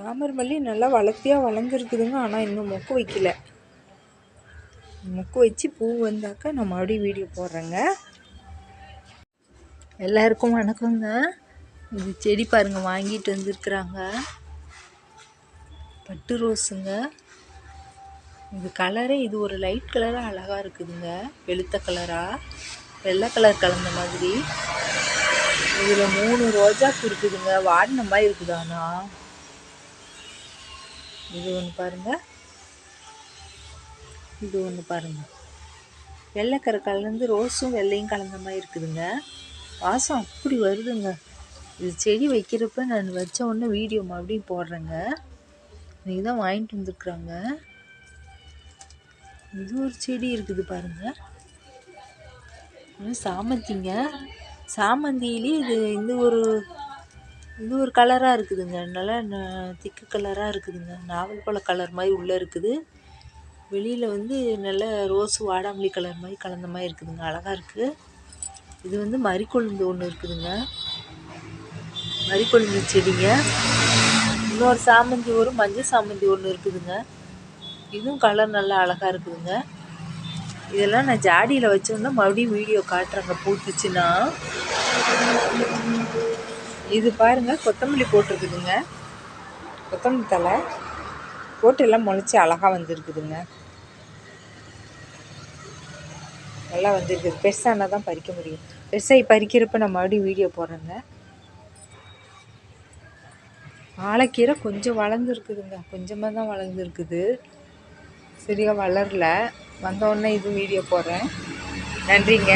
ராமர் மல்லி நல்லா வளர்த்தியாக வளர்ந்துருக்குதுங்க. ஆனால் இன்னும் மொக்கு வைக்கல. மொக்கு வச்சு பூ வந்தாக்கா நான் மறுபடியும் வீடியோ போடுறேங்க. எல்லாருக்கும் வணக்கங்க. இது செடி பாருங்கள், வாங்கிட்டு வந்துருக்குறாங்க. பட்டு ரோஸுங்க. இது கலரே இது ஒரு லைட் கலராக அழகாக இருக்குதுங்க. வெளுத்த கலராக வெள்ளை கலர் கலந்த மாதிரி. இதில் 3 ரோஜாப்பு இருக்குதுங்க. வாடின மாதிரி இருக்குது. ஆனால் இது ஒன்று பாருங்கள், இது ஒன்று பாருங்கள். வெள்ளைக்கரை கலந்து ரோஸும் வெள்ளையும் கலந்த மாதிரி இருக்குதுங்க. வாசம் அப்படி வருதுங்க. இது செடி வைக்கிறப்ப நான் வச்ச உடனே வீடியோ மறுபடியும் போடுறேங்க. இன்றைக்கி தான் வாங்கிட்டு வந்துருக்குறாங்க. இது ஒரு செடி இருக்குது பாருங்கள். சாமந்திங்க. சாமந்தியிலே இது ஒரு கலராக இருக்குதுங்க. நல்லா திக்கு கலராக இருக்குதுங்க. நாவல் பழ கலர் மாதிரி உள்ளே இருக்குது. வெளியில் நல்ல ரோஸு வாடாமல்லி கலர் மாதிரி கலந்த மாதிரி இருக்குதுங்க. அழகாக இருக்குது. இது மறிக்கொழுந்து ஒன்று இருக்குதுங்க. மறிக்கொழுந்து செடிங்க. இன்னொரு சாமந்தி ஒரு மஞ்சள் சாமந்தி ஒன்று இருக்குதுங்க. இதுவும் கலர் நல்லா அழகாக இருக்குதுங்க. இதெல்லாம் நான் ஜாடியில் வச்சோன்னா மறுபடியும் வீடியோ காட்டுறேங்க பூத்துச்சுன்னா. இது பாருங்கள், கொத்தமல்லி போட்டிருக்குதுங்க. கொத்தமல்லி தலை போட்டு எல்லாம் முளைச்சி அழகாக வந்துருக்குதுங்க. நல்லா வந்துருக்குது. பெருசானா தான் பறிக்க முடியும். பெருசாக பறிக்கிறப்ப நான் மறுபடியும் வீடியோ போடுறேங்க. வாழைக்கீரை கொஞ்சம் வளர்ந்துருக்குதுங்க. கொஞ்சமாக தான் வளர்ந்துருக்குது. சரியாக வளரல. வந்தோடனே இது வீடியோ போடுறேன். நன்றிங்க.